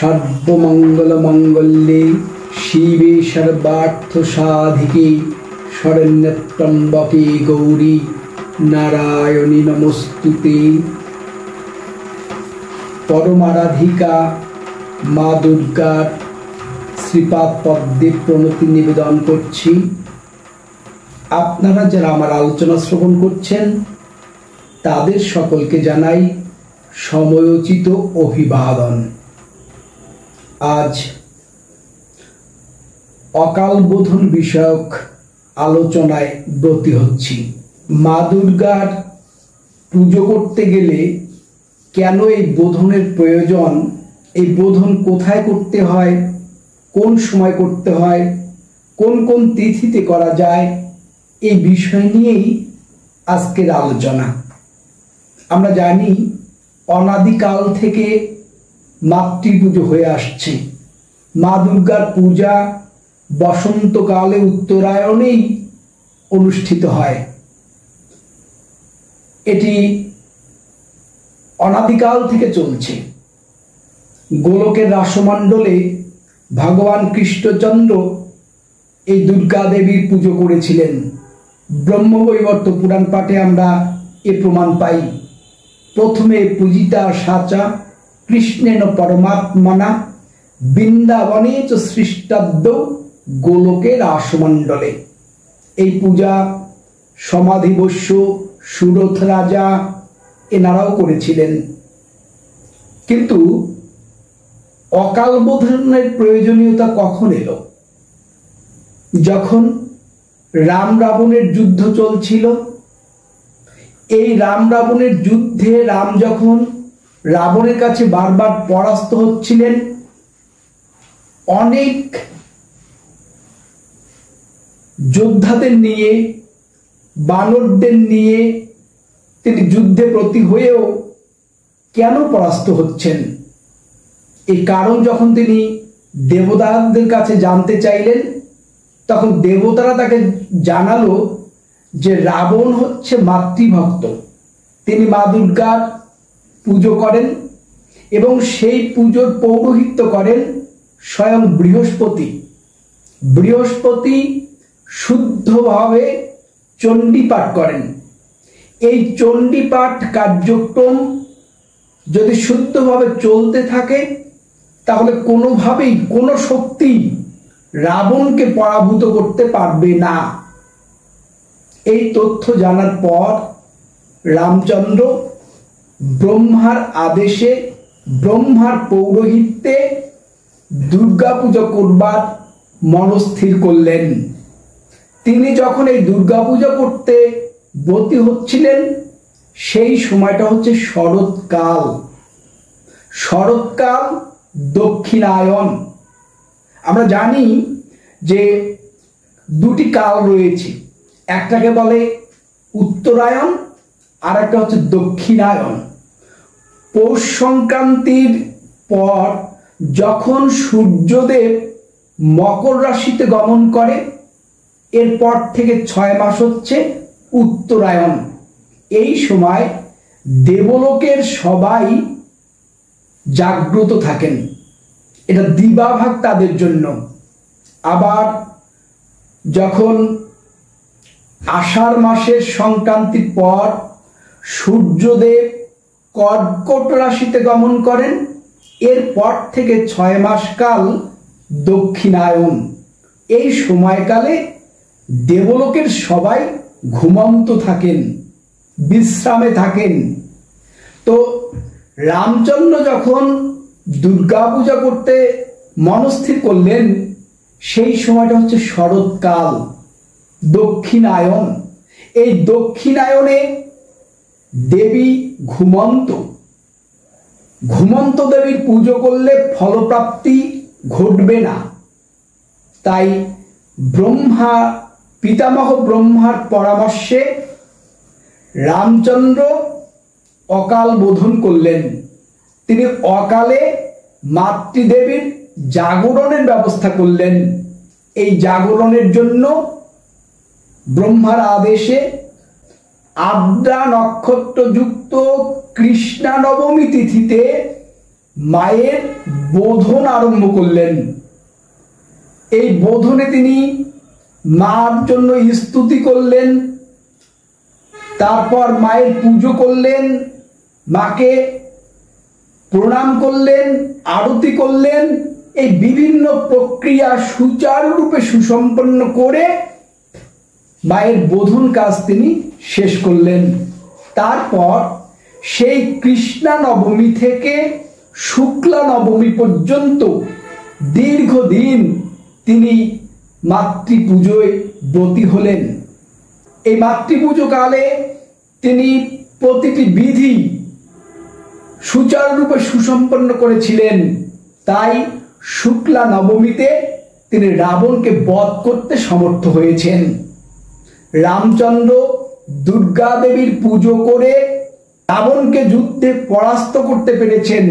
सर्वमंगलमंगल्ये शिवे सर्वार्थसाधिके शरण्ये त्र्यंबके गौरी नारायणी नमोस्तुते। परमाराधिका मा दुर्गार श्रीपाद पद्मे प्रणति निवेदन करছি। আপনারা যারা আমার আলোচনা শ্রবণ করছেন তাদের সকলকে জানাই সময়োচিত অভিবাদন। আজ অকাল বোধন বিষয়ক আলোচনায় ব্রতী হচ্ছি। মা দুর্গার পুজো করতে গেলে কেন এই বোধনের প্রয়োজন, এই বোধন কোথায় করতে হয়, কোন সময় করতে হয়, কোন কোন তিথিতে করা যায়, এই বিষয় নিয়েই আজকের আলোচনা। আমরা জানি অনাদিকাল থেকে মাতৃপুজো হয়ে আসছে। মা দুর্গার পূজা বসন্তকালে উত্তরায়ণেই অনুষ্ঠিত হয়। এটি অনাদিকাল থেকে চলছে। গোলকের রাসমণ্ডলে ভগবান কৃষ্ণচন্দ্র এই দুর্গা দেবীর পুজো করেছিলেন। ব্রহ্মবৈবর্ত পুরাণ পাঠে আমরা এ প্রমাণ পাই। প্রথমে পূজিতা সাচা কৃষ্ণেন পরমাত্মনা বৃন্দাবনে চ সৃষ্টাদ্য গোলকের রাসমণ্ডলে। এই পূজা সমাধিবস্য সুরথ রাজা এনারাও করেছিলেন। কিন্তু অকাল বোধনের প্রয়োজনীয়তা কখন এলো? যখন রাম রাবণের যুদ্ধ চলছিল। এই রাম রাবণের যুদ্ধে রাম যখন রাবণের কাছে বারবার পরাস্ত হচ্ছিলেন, অনেক যোদ্ধাদের নিয়ে বানরদের নিয়ে তিনি যুদ্ধে ব্রতী হয়েও কেন পরাস্ত হচ্ছেন, এই কারণ যখন তিনি দেবতাদের কাছে জানতে চাইলেন, তখন দেবতারা তাকে জানালো যে রাবণ হচ্ছে মাতৃভক্ত। তিনি মা দুর্গার পুজো করেন এবং সেই পুজোর পৌরোহিত্য করেন স্বয়ং বৃহস্পতি। বৃহস্পতি শুদ্ধভাবে চণ্ডীপাঠ করেন। এই চণ্ডীপাঠ কার্যক্রম যদি শুদ্ধভাবে চলতে থাকে তাহলে কোনোভাবেই কোনো শক্তি রাবণকে পরাভূত করতে পারবে না। এই তথ্য জানার পর রামচন্দ্র ব্রহ্মার আদেশে ব্রহ্মার পৌরোহিত্যে দুর্গা পুজো করবার মনস্থির করলেন। তিনি যখন এই দুর্গা পুজো করতে ব্রতী হচ্ছিলেন সেই সময়টা হচ্ছে শরৎকাল। শরৎকাল দক্ষিণায়ন। আমরা জানি যে দুটি কাল রয়েছে, একটাকে বলে উত্তরায়ণ আর একটা হচ্ছে দক্ষিণায়ন। পৌষ সংক্রান্তির পর যখন সূর্যদেব মকর রাশিতে গমন করে, এরপর থেকে 6 মাস হচ্ছে উত্তরায়ণ। এই সময় দেবলোকের সবাই জাগ্রত থাকেন, এটা দিবাভাগ তাদের জন্য। আবার যখন আষাঢ় মাসের সংক্রান্তির পর সূর্যদেব কর্কট রাশিতে গমন করেন, এরপর থেকে 6 মাস কাল দক্ষিণায়ন। এই সময়কালে দেবলোকের সবাই ঘুমন্ত থাকেন, বিশ্রামে থাকেন। তো রামচন্দ্র যখন দুর্গা পূজা করতে মনস্থির করলেন সেই সময়টা হচ্ছে শরৎকাল, দক্ষিণায়ন। এই দক্ষিণায়নে দেবী ঘুমন্ত। ঘুমন্ত দেবীর পুজো করলে ফলপ্রাপ্তি ঘটবে না। তাই ব্রহ্মা পিতামহ ব্রহ্মার পরামর্শে রামচন্দ্র অকাল বোধন করলেন। তিনি অকালে মাতৃদেবীর জাগরণের ব্যবস্থা করলেন। এই জাগরণের জন্য ব্রহ্মার আদেশে আদ্রা নক্ষত্রযুক্ত কৃষ্ণা নবমী তিথিতে মায়ের বোধন আরম্ভ করলেন। এই বোধনে তিনি মার জন্য স্তুতি করলেন, তারপর মায়ের পুজো করলেন, মাকে প্রণাম করলেন, আরতি করলেন। এই বিভিন্ন প্রক্রিয়া সুচারুরূপে সুসম্পন্ন করে মায়ের বোধন কাজ তিনি শেষ করলেন। তারপর সেই কৃষ্ণা নবমী থেকে শুক্লা নবমী পর্যন্ত দীর্ঘদিন তিনি মাতৃপুজোয় ব্রতী হলেন। এই মাতৃপুজো কালে তিনি প্রতিটি বিধি সুচারুরূপে সুসম্পন্ন করেছিলেন। তাই শুক্লা নবমীতে তিনি রাবণকে বধ করতে সমর্থ হয়েছেন। রামচন্দ্র দুর্গা দেবীর পুজো করে রাবণকে যুদ্ধে পরাস্ত করতে পেরেছেন।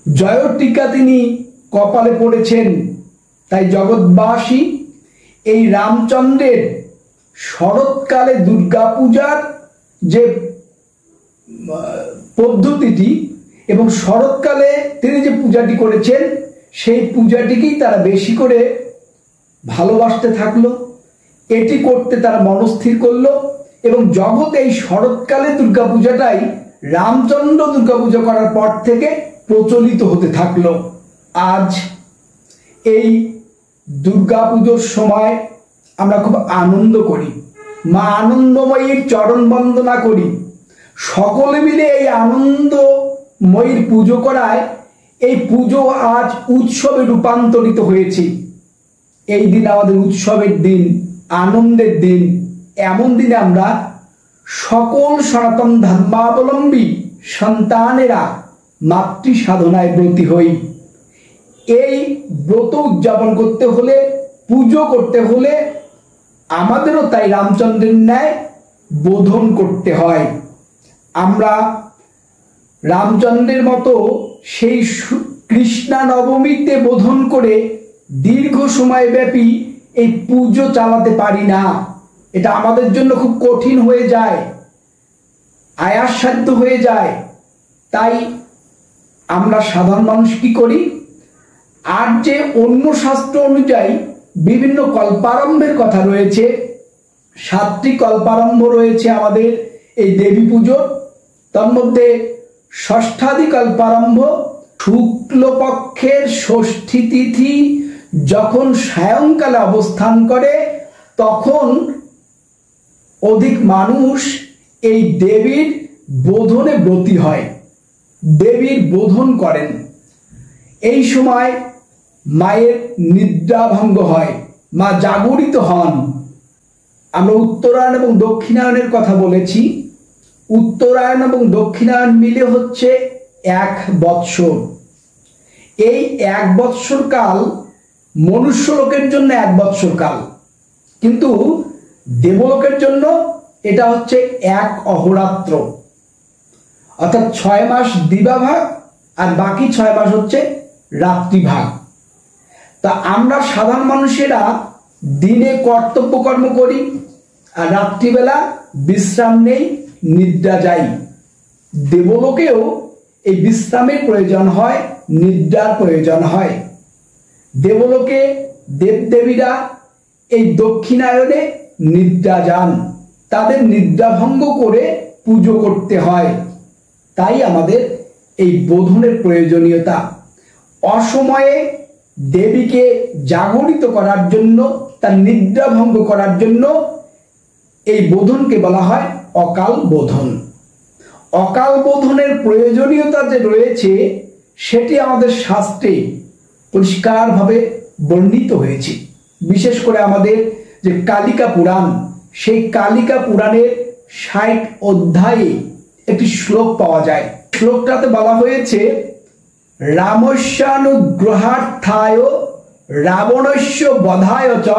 জয় টিকা তিনি কপালে পড়েছেন। তাই জগৎবাসী এই রামচন্দ্রের শরৎকালে দুর্গা পূজার যে পদ্ধতিটি এবং শরৎকালে তিনি যে পূজাটি করেছেন সেই পূজাটিকেই তারা বেশি করে ভালোবাসতে থাকলো, এটি করতে তারা মনস্থির করলো এবং জগতে এই শরৎকালে দুর্গাপূজাটাই রামচন্দ্র দুর্গাপূজা করার পর থেকে প্রচলিত হতে থাকলো। আজ এই দুর্গাপুজোর সময় আমরা খুব আনন্দ করি, মা আনন্দময়ীর চরণ বন্দনা করি। সকলে মিলে এই আনন্দময়ীর পুজো করায় এই পুজো আজ উৎসবে রূপান্তরিত হয়েছে। এই দিন আমাদের উৎসবের দিন, আনন্দের দিন। এমন দিনে আমরা সকল সনাতন ধর্মাবলম্বী সন্তানেরা মাতৃ সাধনায় ব্রতী হই। এই ব্রত উদযাপন করতে হলে, পুজো করতে হলে আমাদেরও তাই রামচন্দ্রের ন্যায় বোধন করতে হয়। আমরা রামচন্দ্রের মতো সেই কৃষ্ণা নবমীতে বোধন করে দীর্ঘ সময় ব্যাপী এই পুজো চালাতে পারি না। এটা আমাদের জন্য খুব কঠিন হয়ে যায়, আয়াসসাধ্য হয়ে যায়। তাই আমরা সাধারণ মানুষ কি করি, আর যে অন্য শাস্ত্র অনুযায়ী বিভিন্ন কল্পারম্ভের কথা রয়েছে, 7টি কল্পারম্ভ রয়েছে আমাদের এই দেবী পুজোর। তার মধ্যে ষষ্ঠাদি কল্পারম্ভ শুক্লপক্ষের ষষ্ঠী তিথি যখন সায়ংকালে অবস্থান করে তখন অধিক মানুষ এই দেবীর বোধনে ব্রতী হয়, দেবীর বোধন করেন। এই সময় মায়ের নিদ্রাভঙ্গ হয়, মা জাগরিত হন। আমরা উত্তরায়ণ এবং দক্ষিণায়নের কথা বলেছি। উত্তরায়ণ এবং দক্ষিণায়ন মিলে হচ্ছে 1 বৎসর। এই 1 বৎসর কাল মনুষ্যলোকের জন্য 1 বৎসর কাল, কিন্তু দেবলোকের জন্য এটা হচ্ছে 1 অহোরাত্র। অর্থাৎ 6 মাস দিবাভাগ আর বাকি 6 মাস হচ্ছে রাত্রিভাগ। তা আমরা সাধারণ মানুষেরা দিনে কর্তব্যকর্ম করি আর রাত্রিবেলা বিশ্রাম নেই, নিদ্রা যাই। দেবলোকেও এই বিশ্রামের প্রয়োজন হয়, নিদ্রার প্রয়োজন হয়। দেবলোকে দেবদেবীরা এই দক্ষিণায়নে নিদ্রা যান, তাদের নিদ্রাভঙ্গ করে পুজো করতে হয়। তাই আমাদের এই বোধনের প্রয়োজনীয়তা। অসময়ে দেবীকে জাগরিত করার জন্য, তার নিদ্রাভঙ্গ করার জন্য এই বোধনকে বলা হয় অকাল বোধন। অকাল বোধনের প্রয়োজনীয়তা যে রয়েছে সেটি আমাদের শাস্ত্রে পরিষ্কারভাবে বর্ণিত হয়েছে। বিশেষ করে আমাদের যে কালিকা পুরাণ, সেই কালিকা পুরাণের 60 অধ্যায়ে একটি শ্লোক পাওয়া যায়। শ্লোকটাতে বলা হয়েছে, রামস্যানুগ্রহার্থায় রাবণস্য বধায় চ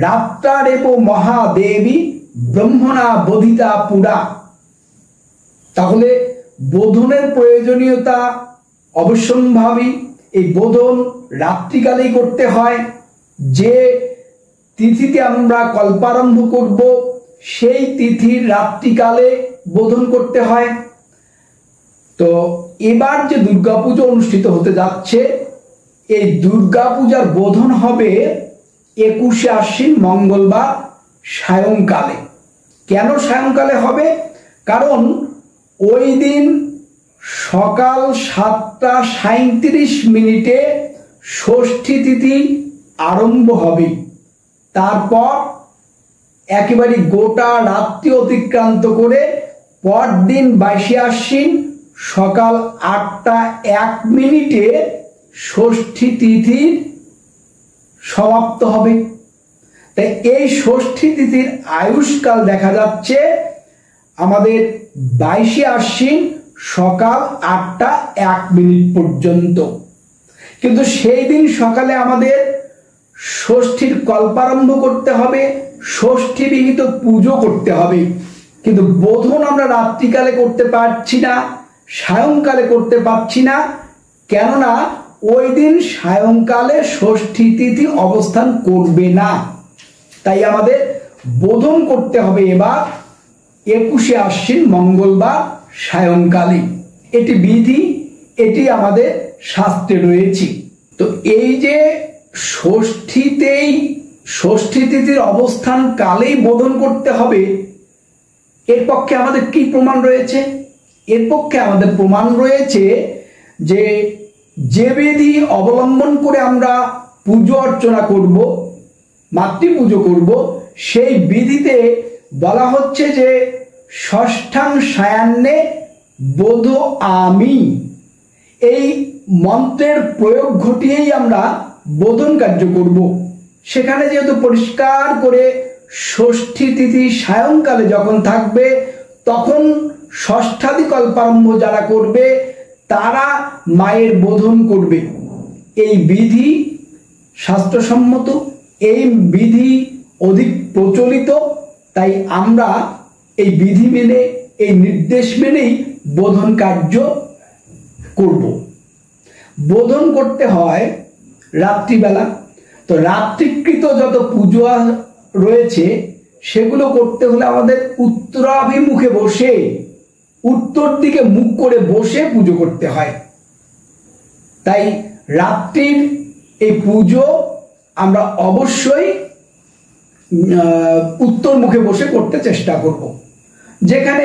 রাত্রারেব মহাদেবী ব্রহ্মণা বোধিতা পুরা। তাহলে বোধনের প্রয়োজনীয়তা অবশ্যম্ভাবী। এই বোধন রাত্রিকালেই করতে হয়। যে তিথিতে আমরা কল্পারম্ভ করব সেই তিথির রাত্রিকালে বোধন করতে হয়। তো এবার যে দুর্গাপুজো অনুষ্ঠিত হতে যাচ্ছে, এই দুর্গাপূজার বোধন হবে 21শে আশ্বিন মঙ্গলবার সায়ংকালে। কেন সায়ংকালে হবে? কারণ ওই দিন সকাল 7:37 ষষ্ঠী তিথি আরম্ভ হবে। তারপর একেবারে গোটা রাত্রি অতিক্রান্ত করে পরদিন 22শে আশ্বিন সকাল 8:01 ষষ্ঠী তিথির সমাপ্ত হবে। তাই এই ষষ্ঠী তিথির আয়ুষ্কাল দেখা যাচ্ছে আমাদের 22শে আশ্বিন সকাল 8:01 পর্যন্ত। কিন্তু সেই দিন সকালে আমাদের ষষ্ঠীর কল্পারম্ভ করতে হবে, ষষ্ঠী বিহিত পুজো করতে হবে। কিন্তু বোধন আমরা রাত্রিকালে করতে পারছি না, সায়ংকালে করতে পারছি না। কেননা ওই দিন সায়ংকালে ষষ্ঠী তিথি অবস্থান করবে না। তাই আমাদের বোধন করতে হবে এবার 21শে আশ্বিন মঙ্গলবার সায়ংকালে। এটি বিধি, এটি আমাদের শাস্ত্রে রয়েছে। তো এই যে ষষ্ঠী তিথির অবস্থান কালেই বোধন করতে হবে, এর পক্ষে আমাদের কি প্রমাণ রয়েছে? এর পক্ষে আমাদের প্রমাণ রয়েছে যে যে বিধি অবলম্বন করে আমরা পুজো অর্চনা করব, মাতৃপুজো করব, সেই বিধিতে বলা হচ্ছে যে ষষ্ঠাং সায়ান্নে বোধ আমি। এই মন্ত্রের প্রয়োগ ঘটিয়েই আমরা বোধন কার্য করব। সেখানে যেহেতু পরিষ্কার করে ষষ্ঠী তিথি সায়ংকালে যখন থাকবে, তখন ষষ্ঠাদি কল্পারম্ভ যারা করবে তারা মায়ের বোধন করবে। এই বিধি শাস্ত্রসম্মত, এই বিধি অধিক প্রচলিত। তাই আমরা এই বিধি মেনে, এই নির্দেশ মেনেই বোধন কার্য করব। বোধন করতে হয় রাত্রিবেলা। তো রাত্রিকৃত যত পুজো রয়েছে সেগুলো করতে হলে আমাদের উত্তরাভিমুখে বসে, উত্তর দিকে মুখ করে বসে পুজো করতে হয়। তাই রাত্রির এই পুজো আমরা অবশ্যই উত্তর মুখে বসে করতে চেষ্টা করব। যেখানে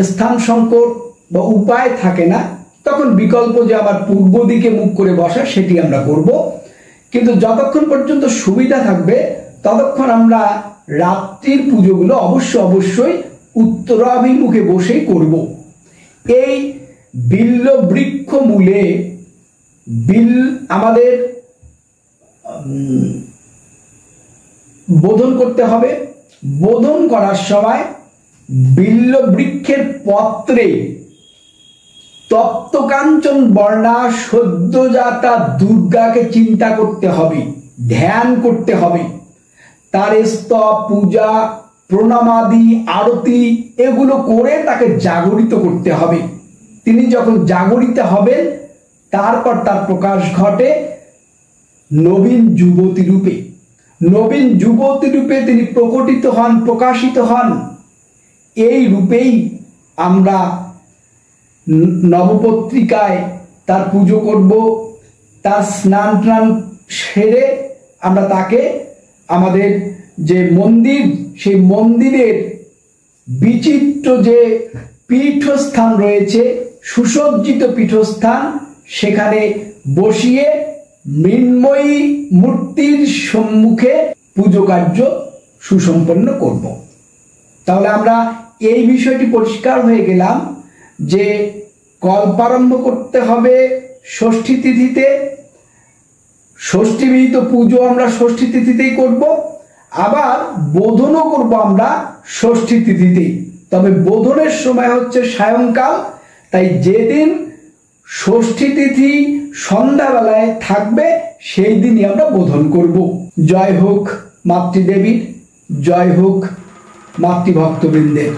স্থান সংকট বা উপায় থাকে না, তখন বিকল্প যে আবার পূর্ব দিকে মুখ করে বসা, সেটি আমরা করব। কিন্তু যতক্ষণ পর্যন্ত সুবিধা থাকবে ততক্ষণ আমরা রাত্রির পুজোগুলো অবশ্যই উত্তরাভিমুখে বসেই করব। এই বিল্ল বৃক্ষ মূলে আমাদের বোধন করতে হবে। বোধন করার সময় বিল্ল বৃক্ষের পত্রে তপ্তকাঞ্চন বর্ণা সদ্যজাতা দুর্গাকে চিন্তা করতে হবে, ধ্যান করতে হবে। তার স্তব, পূজা, প্রণামাদি, আরতি এগুলো করে তাকে জাগরিত করতে হবে। তিনি যখন জাগরিত হবেন, তারপর তার প্রকাশ ঘটে নবীন যুবতী রূপে। নবীন যুবতী রূপে তিনি প্রকটিত হন, প্রকাশিত হন। এই রূপেই আমরা নবপত্রিকায় তার পুজো করব। তার স্নান টান সেরে আমরা তাকে আমাদের যে মন্দির, সেই মন্দিরের বিচিত্র যে পীঠস্থান রয়েছে, সুসজ্জিত পীঠস্থান, সেখানে বসিয়ে মৃন্ময়ী মূর্তির সম্মুখে পুজো কার্য সুসম্পন্ন করব। তাহলে আমরা এই বিষয়টি পরিষ্কার হয়ে গেলাম যে কল্পারম্ভ করতে হবে ষষ্ঠী তিথিতে, ষষ্ঠী বিহিত পুজো আমরা ষষ্ঠী তিথিতেই করব, আবার বোধনও করব আমরা ষষ্ঠী তিথিতেই। তবে বোধনের সময় হচ্ছে সায়ংকাল। তাই যেদিন ষষ্ঠী তিথি সন্ধ্যাবেলায় থাকবে সেই দিনই আমরা বোধন করব। জয় হোক মাতৃদেবীর, জয় হোক মাতৃভক্তবৃন্দের।